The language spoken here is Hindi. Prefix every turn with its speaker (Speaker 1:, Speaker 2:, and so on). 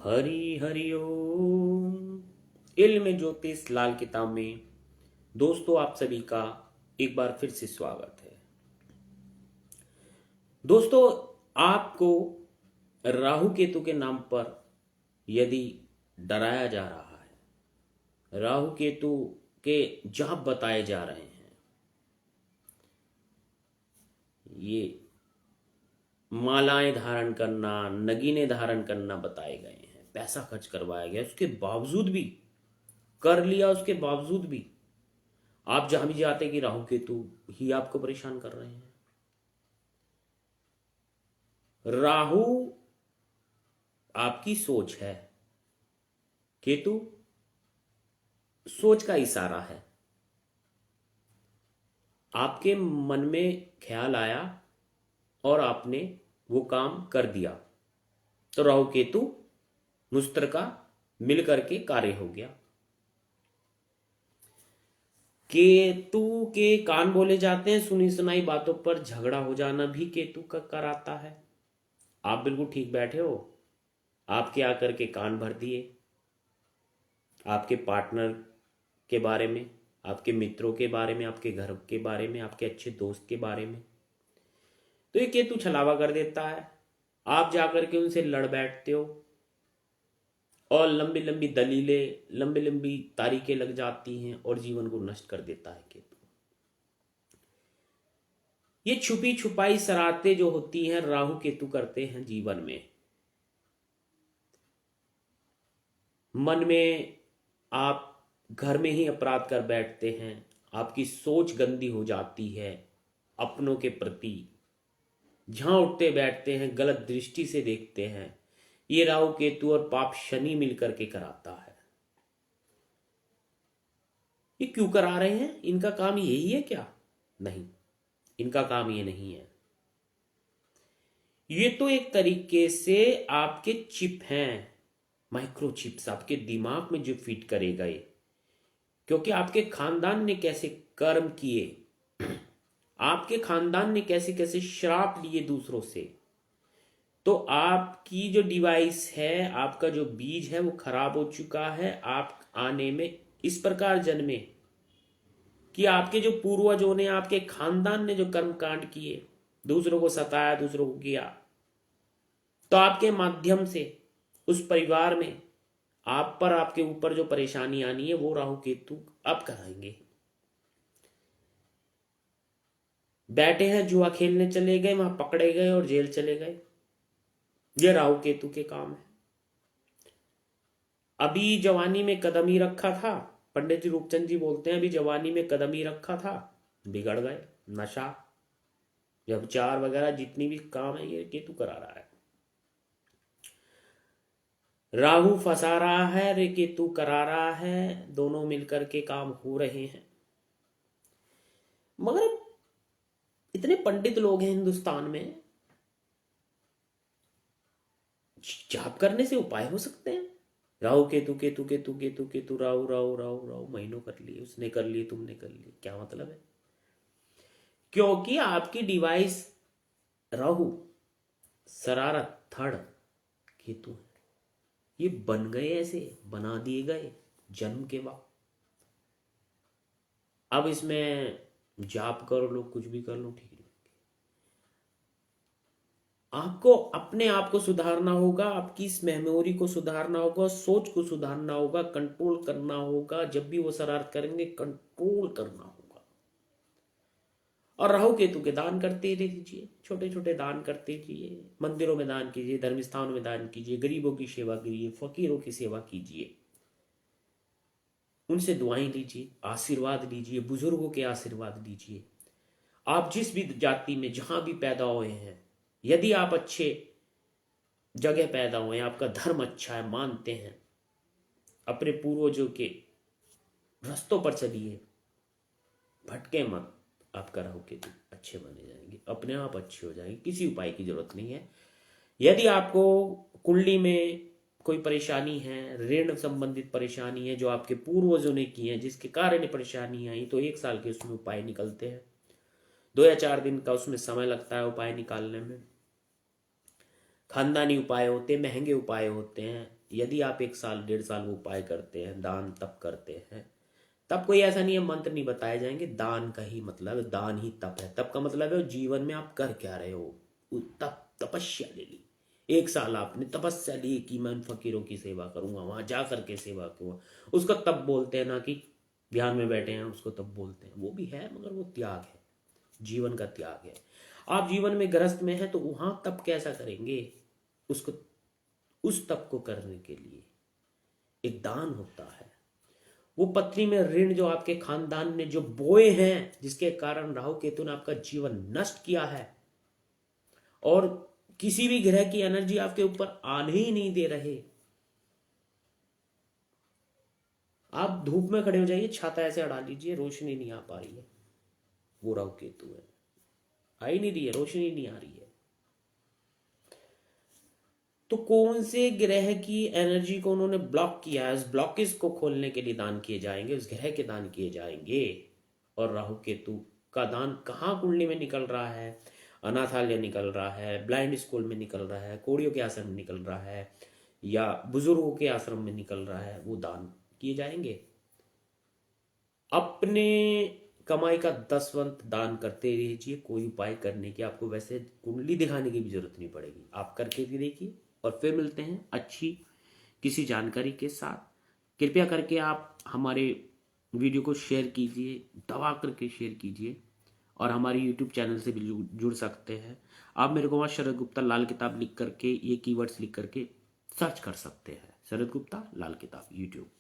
Speaker 1: हरि हरि ओम। इल्म ज्योतिष लाल किताब में दोस्तों आप सभी का एक बार फिर से स्वागत है। दोस्तों, आपको राहु केतु के नाम पर यदि डराया जा रहा है, राहु केतु के जाप बताए जा रहे हैं, ये मालाएं धारण करना, नगीने धारण करना बताए गए हैं, पैसा खर्च करवाया गया, उसके बावजूद भी कर लिया, उसके बावजूद भी आप जहां भी जाते कि राहु केतु ही आपको परेशान कर रहे हैं। राहु आपकी सोच है, केतु सोच का इशारा है। आपके मन में ख्याल आया और आपने वो काम कर दिया, तो राहु केतु मुश्तरका मिलकर के कार्य हो गया। केतु के कान बोले जाते हैं, सुनी सुनाई बातों पर झगड़ा हो जाना भी केतु का कराता है। आप बिल्कुल ठीक बैठे हो, आपके आकर के कान भर दिए आपके पार्टनर के बारे में, आपके मित्रों के बारे में, आपके घर के बारे में, आपके अच्छे दोस्त के बारे में, तो ये केतु छलावा कर देता है। आप जाकर के उनसे लड़ बैठते हो और लंबी लंबी दलीलें, लंबी लंबी तारीखें लग जाती हैं और जीवन को नष्ट कर देता है केतु। ये छुपी छुपाई शरारतें जो होती हैं राहु केतु करते हैं जीवन में। मन में आप घर में ही अपराध कर बैठते हैं, आपकी सोच गंदी हो जाती है अपनों के प्रति, जहां उठते बैठते हैं गलत दृष्टि से देखते हैं। ये राहु केतु और पाप शनि मिलकर के कराता है। ये क्यों करा रहे हैं? इनका काम यही है क्या? नहीं, इनका काम ये नहीं है। ये तो एक तरीके से आपके चिप हैं, माइक्रो चिप्स आपके दिमाग में जो फिट करे गए, क्योंकि आपके खानदान ने कैसे कर्म किए, आपके खानदान ने कैसे कैसे श्राप लिए दूसरों से, तो आपकी जो डिवाइस है, आपका जो बीज है वो खराब हो चुका है। आप आने में इस प्रकार जन्मे कि आपके जो पूर्वजों ने, आपके खानदान ने जो कर्म कांड किए, दूसरों को सताया, दूसरों को किया, तो आपके माध्यम से उस परिवार में आप पर, आपके ऊपर जो परेशानी आनी है वो राहु केतु अब कराएंगे। बैठे हैं जुआ खेलने चले गए, वहां पकड़े गए और जेल चले गए। ये राहु केतु के काम है। अभी जवानी में कदम ही रखा था, पंडित जी रूपचंद जी बोलते हैं, अभी जवानी में कदम ही रखा था, बिगड़ गए। नशा, व्यभिचार वगैरह जितनी भी काम है ये केतु करा रहा है। राहु फंसा रहा है, रे केतु करा रहा है, दोनों मिलकर के काम हो रहे हैं। मगर इतने पंडित लोग हैं हिंदुस्तान में, जाप करने से उपाय हो सकते हैं। राहु केतु केतु केतु केतु केतु राहु राहु राहु राहु, महीनों कर लिए, उसने कर लिए, तुमने कर लिए, क्या मतलब है? क्योंकि आपकी डिवाइस राहु, शरारत, थड़, केतु है। ये बन गए, ऐसे बना दिए गए जन्म के बाद। अब इसमें जाप कर लो, कुछ भी कर लो, ठीक नहीं। आपको अपने आप को सुधारना होगा, आपकी इस मेमोरी को सुधारना होगा, सोच को सुधारना होगा, कंट्रोल करना होगा। जब भी वो शरारत करेंगे कंट्रोल करना होगा। और राहु केतु के दान करते रहिए, छोटे छोटे दान करते रहिए, मंदिरों में दान कीजिए, धर्म स्थानों में दान कीजिए, गरीबों की सेवा कीजिए, फकीरों की सेवा कीजिए, उनसे दुआएं लीजिए, आशीर्वाद लीजिए, बुजुर्गों के आशीर्वाद लीजिए। आप जिस भी जाति में जहां भी पैदा हुए हैं, यदि आप अच्छे जगह पैदा हुए हैं, आपका धर्म अच्छा है, मानते हैं, अपने पूर्वजों के रास्तों पर चलिए, भटके मत, आपका राहु केतु अच्छे बने जाएंगे, अपने आप अच्छे हो जाएंगे, किसी उपाय की जरूरत नहीं है। यदि आपको कुंडली में कोई परेशानी है, ऋण संबंधित परेशानी है जो आपके पूर्वजों ने की है, जिसके कारण ये परेशानी आई, तो 1 साल के उसमें उपाय निकलते हैं। 2 या 4 दिन का उसमें समय लगता है उपाय निकालने में। खानदानी उपाय होते हैं, महंगे उपाय होते हैं। यदि आप 1 साल 1.5 साल वो उपाय करते हैं, दान तप करते हैं, तब कोई ऐसा नहीं है मंत्र नहीं बताए जाएंगे। दान का ही मतलब है, दान ही तप है। तप का मतलब है जीवन में आप कर क्या रहे हो। तप, तपस्या ले ली। 1 साल आपने तपस्या ली कि मैं उन फकीरों की सेवा करूंगा, वहां जा करके सेवा करूंगा, उसको तप बोलते हैं। ना कि ध्यान में बैठे हैं उसको तप बोलते हैं। वो भी है मगर वो त्याग है, जीवन का त्याग है। आप जीवन में ग्रस्त में हैं तो वहां तप कैसा करेंगे? उसको, उस तप को करने के लिए एक दान होता है। वो पत्नी में ऋण जो आपके खानदान ने जो बोए हैं, जिसके कारण राहु केतु ने आपका जीवन नष्ट किया है और किसी भी ग्रह की एनर्जी आपके ऊपर आने ही नहीं दे रहे। आप धूप में खड़े हो जाइए, छाता ऐसे अड़ा लीजिए, रोशनी नहीं आ पा रही है, वो राहु केतु है। आ ही नहीं रही है, रोशनी नहीं आ रही है। तो कौन से ग्रह की एनर्जी को उन्होंने ब्लॉक किया है, उस ब्लॉकेज को खोलने के लिए दान किए जाएंगे, उस ग्रह के दान किए जाएंगे। और राहु केतु का दान कहाँ कुंडली में निकल रहा है? अनाथालय निकल रहा है, ब्लाइंड स्कूल में निकल रहा है, कोड़ियों के आश्रम में निकल रहा है, या बुजुर्गों के आश्रम में निकल रहा है, वो दान किए जाएंगे। अपने कमाई का 10वां दान करते रहिए। कोई उपाय करने की आपको वैसे कुंडली दिखाने की भी जरूरत नहीं पड़ेगी, आप करके भी देखिए। और फिर मिलते हैं अच्छी किसी जानकारी के साथ। कृपया करके आप हमारे वीडियो को शेयर कीजिए, दबा करके शेयर कीजिए। और हमारे यूट्यूब चैनल से भी जुड़ सकते हैं। आप मेरे को वहाँ शरद गुप्ता लाल किताब लिख करके, ये कीवर्ड्स लिख करके सर्च कर सकते हैं। शरद गुप्ता लाल किताब यूट्यूब।